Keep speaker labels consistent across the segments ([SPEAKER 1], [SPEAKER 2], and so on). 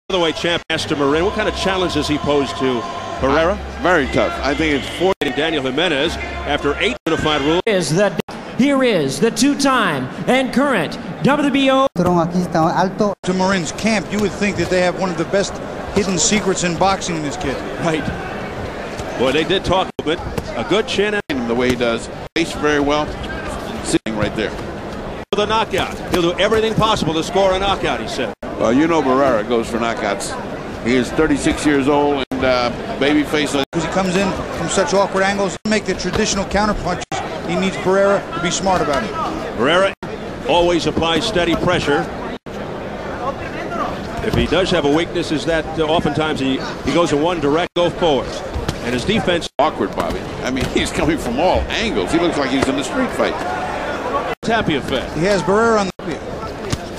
[SPEAKER 1] Featherweight champ Pastor Maurin. What kind of challenge does he pose to Barrera?
[SPEAKER 2] Very tough. I think it's 4.
[SPEAKER 1] Daniel Jimenez after 8 unified rules.
[SPEAKER 3] Here is the two-time and current WBO.
[SPEAKER 4] To Maurin's camp, you would think that they have one of the best hidden secrets in boxing in this kid.
[SPEAKER 1] Right. Boy, they did talk a bit. A good chin.
[SPEAKER 2] The way he does. Face very well. Sitting right there.
[SPEAKER 1] For the knockout. He'll do everything possible to score a knockout, he said.
[SPEAKER 2] Well, you know Barrera goes for knockouts. He is 36 years old and babyface.
[SPEAKER 4] Because he comes in from such awkward angles, make the traditional counter punches. He needs Barrera to be smart about it.
[SPEAKER 1] Barrera always applies steady pressure. If he does have a weakness, is that oftentimes he goes in one direct, go forward. And his defense...
[SPEAKER 2] Awkward, Bobby. I mean, he's coming from all angles. He looks like he's in a street fight.
[SPEAKER 1] Tapia effect.
[SPEAKER 4] He has Barrera on the...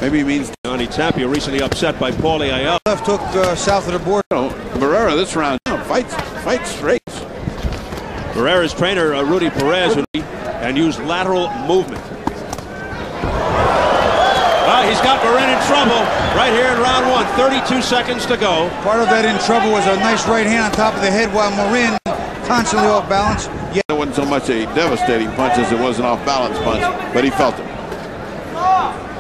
[SPEAKER 2] Maybe he means...
[SPEAKER 1] Johnny Tapia recently upset by Paulie Ayala.
[SPEAKER 4] Left hook south of the board.
[SPEAKER 2] No, Barrera this round fights straight.
[SPEAKER 1] Barrera's trainer, Rudy Perez, and used lateral movement. He's got Maurin in trouble right here in round 1. 32 seconds to go.
[SPEAKER 4] Part of that in trouble was a nice right hand on top of the head while Maurin constantly off balance.
[SPEAKER 2] Yeah. It wasn't so much a devastating punch as it was an off-balance punch, but he felt it.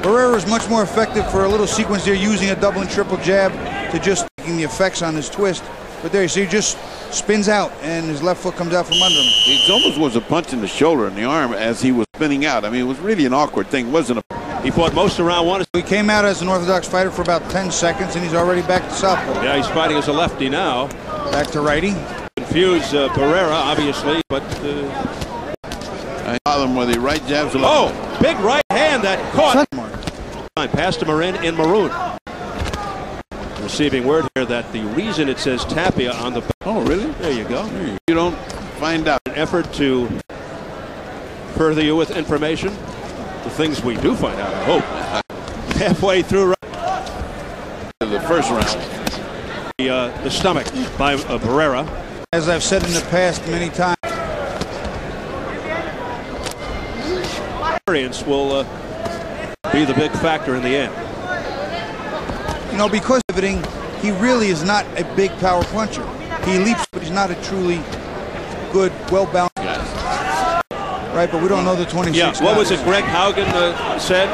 [SPEAKER 4] Barrera is much more effective for a little sequence there, using a double and triple jab to just taking the effects on his twist. But there you see, he just spins out, and his left foot comes out from under him.
[SPEAKER 2] It almost was a punch in the shoulder and the arm as he was spinning out. I mean, it was really an awkward thing. It wasn't a...
[SPEAKER 1] He fought most of round 1.
[SPEAKER 4] He came out as an orthodox fighter for about 10 seconds, and he's already back to southpaw.
[SPEAKER 1] Yeah, he's fighting as a lefty now.
[SPEAKER 4] Back to righty.
[SPEAKER 1] Confuse Barrera, obviously, but...
[SPEAKER 2] I saw them with the right jabs.
[SPEAKER 1] Oh, big right hand that caught. Pastor Maurin in maroon. Receiving word here that the reason it says Tapia on the...
[SPEAKER 2] Oh, really?
[SPEAKER 1] There you go.
[SPEAKER 2] You don't find out.
[SPEAKER 1] An effort to further you with information. The things we do find out, I hope. Halfway through
[SPEAKER 2] the first round.
[SPEAKER 1] The stomach by Barrera.
[SPEAKER 4] As I've said in the past many times.
[SPEAKER 1] Experience will be the big factor in the end.
[SPEAKER 4] You know, because of pivoting, he really is not a big power puncher. He leaps, but he's not a truly good, well-balanced guy. Right, but we don't know the 26
[SPEAKER 1] Yeah, what was it Greg Haugen said?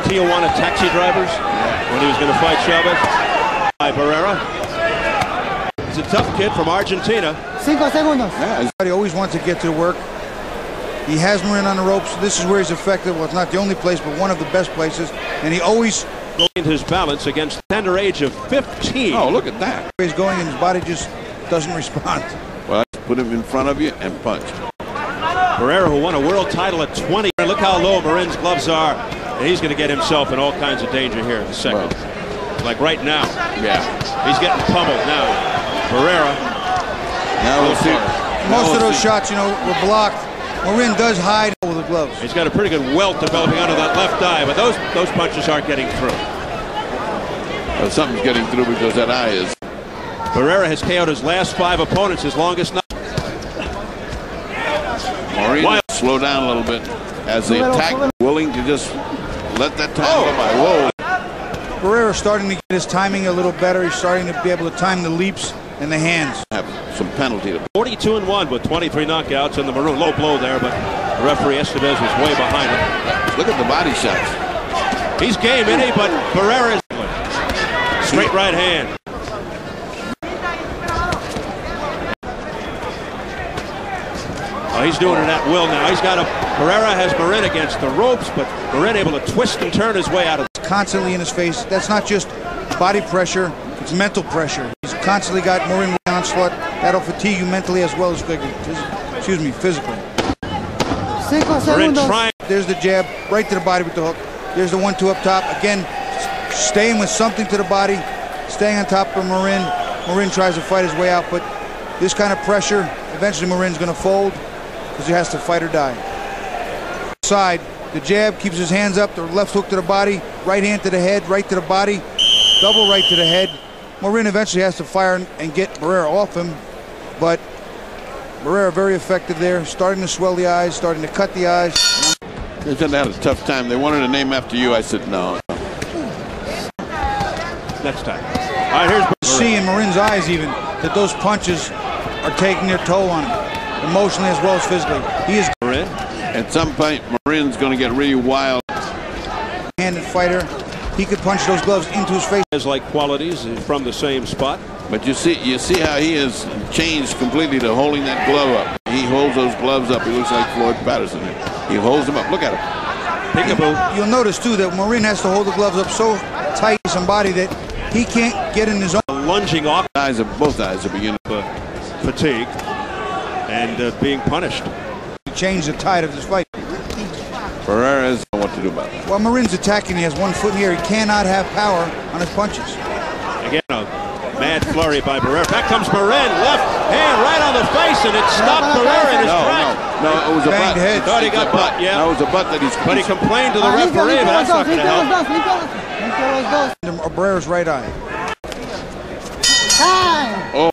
[SPEAKER 1] Tijuana taxi drivers when he was going to fight Chavez. By Barrera. He's a tough kid from Argentina.
[SPEAKER 4] 5 segundos. Yeah, he always wants to get to work. He has Maurin on the ropes. This is where he's effective. Well, it's not the only place, but one of the best places. And he always
[SPEAKER 1] gained his balance against the tender age of 15.
[SPEAKER 2] Oh, look at that.
[SPEAKER 4] He's going and his body just doesn't respond.
[SPEAKER 2] Well, put him in front of you and punch.
[SPEAKER 1] Barrera, who won a world title at 20. Look how low Maurin's gloves are. And he's going to get himself in all kinds of danger here in the second. Well, like right now.
[SPEAKER 2] Yeah.
[SPEAKER 1] He's getting pummeled now. Barrera.
[SPEAKER 2] Now we'll see.
[SPEAKER 4] Most of those shots, you know, were blocked. Maurin does hide with the gloves.
[SPEAKER 1] He's got a pretty good welt developing under that left eye, but those punches aren't getting through.
[SPEAKER 2] Well, something's getting through because that eye is.
[SPEAKER 1] Barrera has KO'd his last 5 opponents, his longest knock.
[SPEAKER 2] Maurin slow down a little bit as they attack, willing to just let that time go by. Whoa.
[SPEAKER 4] Barrera's starting to get his timing a little better. He's starting to be able to time the leaps and the hands.
[SPEAKER 2] Have some penalty.
[SPEAKER 1] 42-1 with 23 knockouts in the maroon. Low blow there, but the referee Estevez was way behind him.
[SPEAKER 2] Look at the body shots.
[SPEAKER 1] He's game, isn't he? But Barrera is straight right hand. Oh, he's doing it at will now. He's got Barrera has Maurin against the ropes, but Maurin able to twist and turn his way out of it.
[SPEAKER 4] Constantly in his face. That's not just body pressure, it's mental pressure. He's constantly got Maurin onslaught. That'll fatigue you mentally as well as physically.
[SPEAKER 1] Maurin trying.
[SPEAKER 4] There's the jab right to the body with the hook. There's the 1-2 up top. Again, staying with something to the body, staying on top of Maurin. Maurin tries to fight his way out, but this kind of pressure, eventually Maurin's going to fold because he has to fight or die. Side, the jab keeps his hands up, the left hook to the body, right hand to the head, right to the body, double right to the head. Maurin eventually has to fire and get Barrera off him, but Barrera very effective there, starting to swell the eyes, starting to cut the eyes.
[SPEAKER 2] They had a tough time. They wanted a name after you. I said no.
[SPEAKER 1] Next time. All right, here's
[SPEAKER 4] see in Maurin's eyes even that those punches are taking their toll on him, emotionally as well as physically. He is
[SPEAKER 1] Maurin.
[SPEAKER 2] At some point, Maurin's going to get really wild.
[SPEAKER 4] Handed fighter. He could punch those gloves into his face.
[SPEAKER 1] Has like qualities from the same spot.
[SPEAKER 2] But you see how he has changed completely to holding that glove up. He holds those gloves up. He looks like Floyd Patterson. He holds them up. Look at him.
[SPEAKER 1] Peekaboo.
[SPEAKER 4] You'll notice too that Maurin has to hold the gloves up so tight to somebody that he can't get in his own.
[SPEAKER 1] Lunging off.
[SPEAKER 2] Both eyes are beginning to
[SPEAKER 1] fatigue and being punished.
[SPEAKER 4] Change the tide of this fight.
[SPEAKER 2] Barrera doesn't know what to do about that.
[SPEAKER 4] While Maurin's attacking, he has one foot in the air. He cannot have power on his punches.
[SPEAKER 1] Again, a mad flurry by Barrera. Back comes Maurin, left hand right on the face, and it stopped Barrera in his tracks.
[SPEAKER 2] No, it was a butt.
[SPEAKER 4] Head.
[SPEAKER 1] Thought he got butt, yeah.
[SPEAKER 2] That was a butt that he's.
[SPEAKER 1] But he complained to the referee, but that's not going to help.
[SPEAKER 4] Barrera's right eye.
[SPEAKER 2] Oh.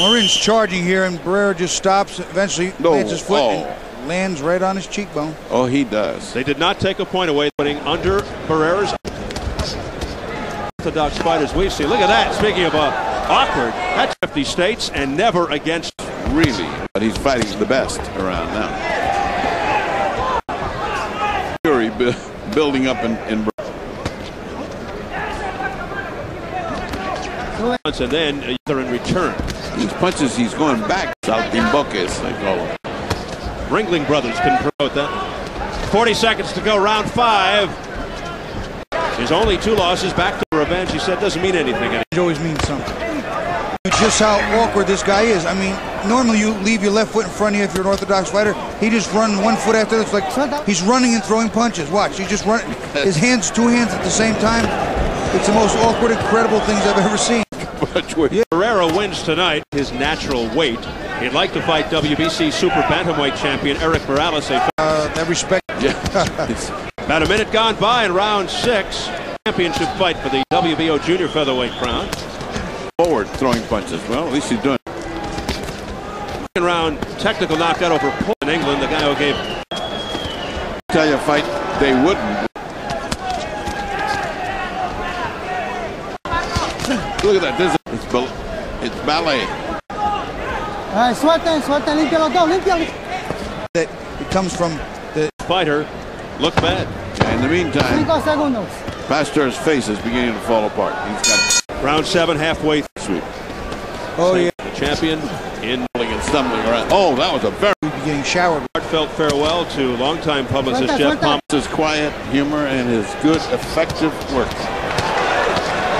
[SPEAKER 4] Maurin's charging here, and Barrera just stops. Eventually, plants his foot and lands right on his cheekbone.
[SPEAKER 2] Oh, he does.
[SPEAKER 1] They did not take a point away, putting under Barrera's orthodox fighters we see. Look at that. Speaking of awkward, that's 50 states and never against.
[SPEAKER 2] Really, but he's fighting the best around now. Fury building up in
[SPEAKER 1] and then either in return.
[SPEAKER 2] these punches. He's going back. Saltimboques, they call him.
[SPEAKER 1] Ringling Brothers can promote that. 40 seconds to go, round 5. His only 2 losses, back to revenge. He said doesn't mean anything.
[SPEAKER 4] It always means something. It's just how awkward this guy is. I mean, normally you leave your left foot in front of you if you're an orthodox fighter. He just runs one foot after the other. It's like he's running and throwing punches. Watch, he's just running. His hands, 2 hands at the same time. It's the most awkward, incredible things I've ever seen.
[SPEAKER 1] Yeah. Barrera wins tonight, his natural weight. He'd like to fight WBC Super Bantamweight champion Eric Morales.
[SPEAKER 4] That respect.
[SPEAKER 2] Yeah.
[SPEAKER 1] About a minute gone by in round 6. Championship fight for the WBO junior featherweight crown.
[SPEAKER 2] Forward throwing punches. Well, at least he's doing it.
[SPEAKER 1] Second round technical knockout over Paul in England. The guy who gave.
[SPEAKER 2] Tell you a fight they wouldn't. Look at that. It's ballet.
[SPEAKER 4] That it comes from the
[SPEAKER 1] fighter. Look bad.
[SPEAKER 2] In the meantime, Pastor's face is beginning to fall apart. He's got
[SPEAKER 1] round 7 halfway
[SPEAKER 2] sweep.
[SPEAKER 4] Oh yeah.
[SPEAKER 1] The champion in
[SPEAKER 2] and stumbling around. Oh, that was a very
[SPEAKER 4] getting showered.
[SPEAKER 1] Heartfelt farewell to longtime publicist Jeff Palmer.
[SPEAKER 2] His quiet humor and his good, effective work.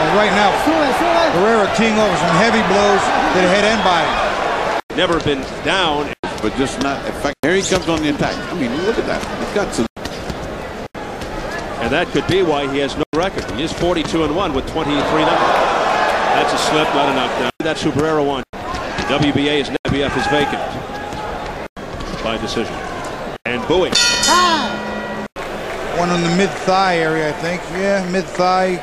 [SPEAKER 4] And right now, Barrera teeing over some heavy blows to the head and body.
[SPEAKER 1] Never been down,
[SPEAKER 2] but just not effective. Here he comes on the attack. I mean, look at that. He's got some.
[SPEAKER 1] And that could be why he has no record. He is 42-1 with 23 knockdowns. That's a slip, not a knockdown. That's who Barrera won. WBA is IBF is vacant by decision. And booing.
[SPEAKER 4] One on the mid-thigh area, I think. Yeah, mid-thigh.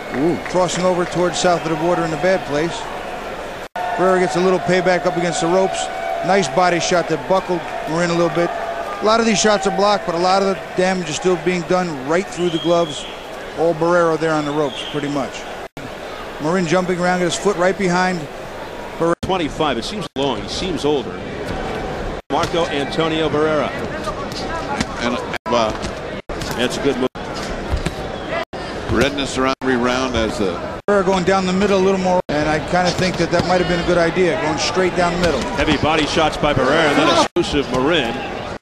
[SPEAKER 4] Crossing over towards south of the border in a bad place. Barrera gets a little payback up against the ropes. Nice body shot that buckled Maurin a little bit. A lot of these shots are blocked, but a lot of the damage is still being done right through the gloves. All Barrera there on the ropes, pretty much. Maurin jumping around, got his foot right behind.
[SPEAKER 1] 25, it seems long, he seems older. Marco Antonio Barrera.
[SPEAKER 2] And
[SPEAKER 1] that's a good move.
[SPEAKER 2] Redness around every round as
[SPEAKER 4] Barrera going down the middle a little more, and I kind of think that might have been a good idea, going straight down the middle.
[SPEAKER 1] Heavy body shots by Barrera, and then exclusive Maurin.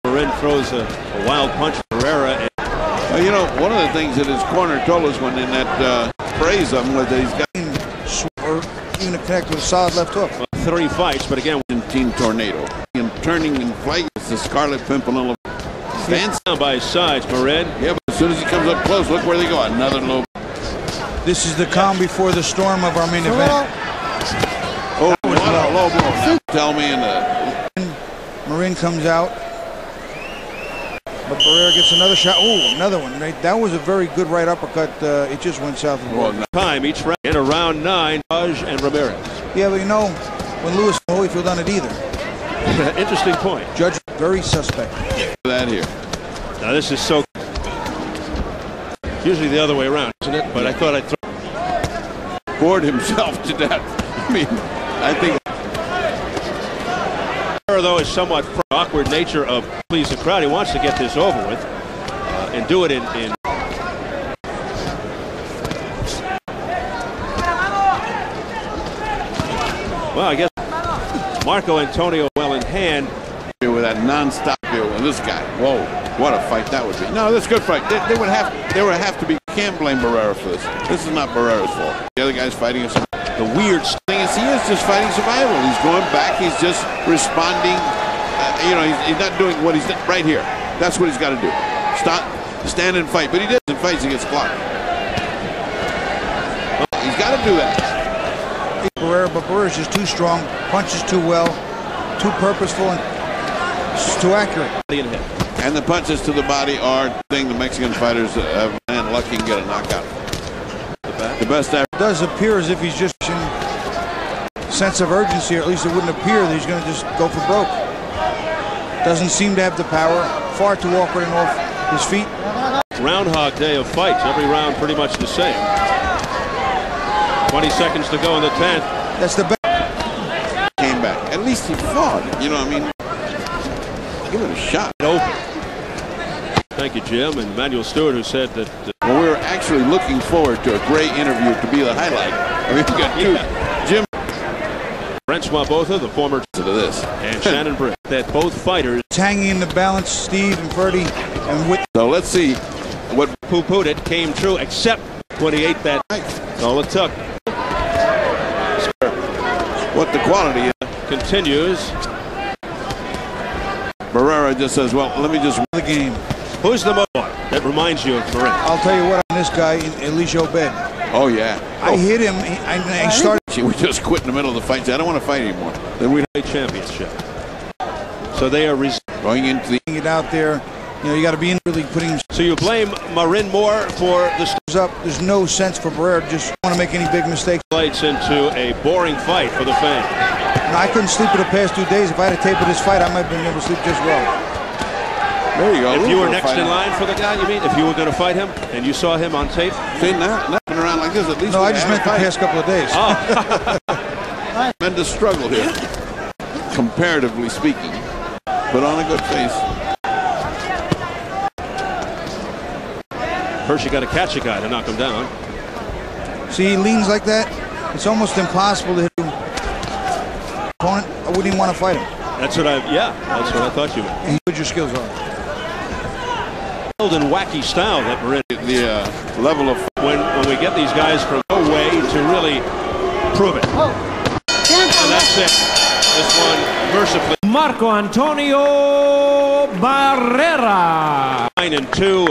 [SPEAKER 1] Maurin throws a wild punch to Barrera. And
[SPEAKER 2] well, you know, one of the things that his corner told us when in that praise of him was that he's got
[SPEAKER 4] or even to connect with a solid left hook.
[SPEAKER 2] 3 fights, but again, Team Tornado. And turning in flight, it's the Scarlet Pimpernel.
[SPEAKER 1] Stands down by his sides, Maurin.
[SPEAKER 2] Yeah, but as soon as he comes up close, look where they go. Another low.
[SPEAKER 4] This is the calm before the storm of our main event.
[SPEAKER 2] Oh, what a low blow. Now, tell me in the...
[SPEAKER 4] Maurin comes out. But Barrera gets another shot. Oh, another one. Right? That was a very good right uppercut. It just went south of the border.
[SPEAKER 1] Time each round in around 9, Raj and Ramirez.
[SPEAKER 4] Yeah, but you know, when Lewis and Holyfield done it either.
[SPEAKER 1] Interesting point.
[SPEAKER 4] Judge very suspect.
[SPEAKER 2] That here.
[SPEAKER 1] Now this is so usually the other way around, isn't it? But I thought I'd throw.
[SPEAKER 2] bored himself to death. I mean, I think.
[SPEAKER 1] Though is somewhat awkward nature of please the crowd. He wants to get this over with and do it in. Well, I guess Marco Antonio well in hand
[SPEAKER 2] with that non-stop deal with this guy. Whoa, what a fight that would be. No, this is a good fight. They would have to be. Can't blame Barrera for this. This is not Barrera's fault. The other guy's fighting us. The weird thing is he is just fighting survival. He's going back. He's just responding. You know, he's not doing what he's right here. That's what he's got to do. Stop, stand and fight. But he doesn't fight. He gets clocked. Well, he's got to do that.
[SPEAKER 4] But Barrera's just too strong. Punches too well. Too purposeful and just too accurate.
[SPEAKER 2] And the punches to the body are the thing the Mexican fighters have been lucky and get a knockout. The best ever.
[SPEAKER 4] It does appear as if he's just in sense of urgency, or at least it wouldn't appear that he's going to just go for broke. Doesn't seem to have the power. Far too awkward and off his feet.
[SPEAKER 1] Groundhog day of fights. Every round pretty much the same. 20 seconds to go in the 10th.
[SPEAKER 4] That's the best.
[SPEAKER 2] Came back. At least he fought. You know what I mean? Give it a shot.
[SPEAKER 1] Open. Thank you, Jim, and Manuel Stewart, who said that
[SPEAKER 2] well, we were actually looking forward to a great interview to be the highlight. I mean, we got two. Jim
[SPEAKER 1] Francois Botha, the former
[SPEAKER 2] to this,
[SPEAKER 1] and Shannon Britt, that both fighters
[SPEAKER 4] hanging in the balance, Steve and Ferdy, and with.
[SPEAKER 2] So let's see what
[SPEAKER 1] poo-pooed it came true, except when he ate that. That's all it took.
[SPEAKER 2] What the quality is.
[SPEAKER 1] Continues.
[SPEAKER 2] Barrera just says, well, let me just
[SPEAKER 4] the game.
[SPEAKER 1] Who's the most that reminds you of Barrera?
[SPEAKER 4] I'll tell you what, on this guy, Elisha Obed.
[SPEAKER 2] Oh, yeah.
[SPEAKER 4] I hit him. I started.
[SPEAKER 2] She would just quit in the middle of the fight. Say, I don't want to fight anymore. Then we
[SPEAKER 1] a championship. So they are
[SPEAKER 2] going into the
[SPEAKER 4] it out there. You know, you got to be in really putting.
[SPEAKER 1] So you blame Maurin more for the
[SPEAKER 4] up. There's no sense for Barrera. Just want to make any big mistakes.
[SPEAKER 1] Lights into a boring fight for the fan.
[SPEAKER 4] No, I couldn't sleep for the past 2 days. If I had a tape of this fight, I might have been able to sleep just well.
[SPEAKER 2] There you go.
[SPEAKER 1] If you were next in line for the guy, you mean? If you were going to fight him and you saw him on tape?
[SPEAKER 2] See, not been around like this. At least.
[SPEAKER 4] No, I just meant the past couple of days.
[SPEAKER 1] Oh.
[SPEAKER 2] Tremendous struggle here, comparatively speaking, but on a good face.
[SPEAKER 1] First, you got to catch a guy to knock him down.
[SPEAKER 4] See, he leans like that. It's almost impossible to hit him. Opponent, I wouldn't even want to fight him.
[SPEAKER 1] That's what that's what I thought you meant.
[SPEAKER 4] And what your skills are.
[SPEAKER 1] And wacky style that we're in.
[SPEAKER 2] The level of
[SPEAKER 1] when we get these guys from no way to really prove it. And that's it. This one mercifully.
[SPEAKER 3] Marco Antonio Barrera.
[SPEAKER 1] 9-2.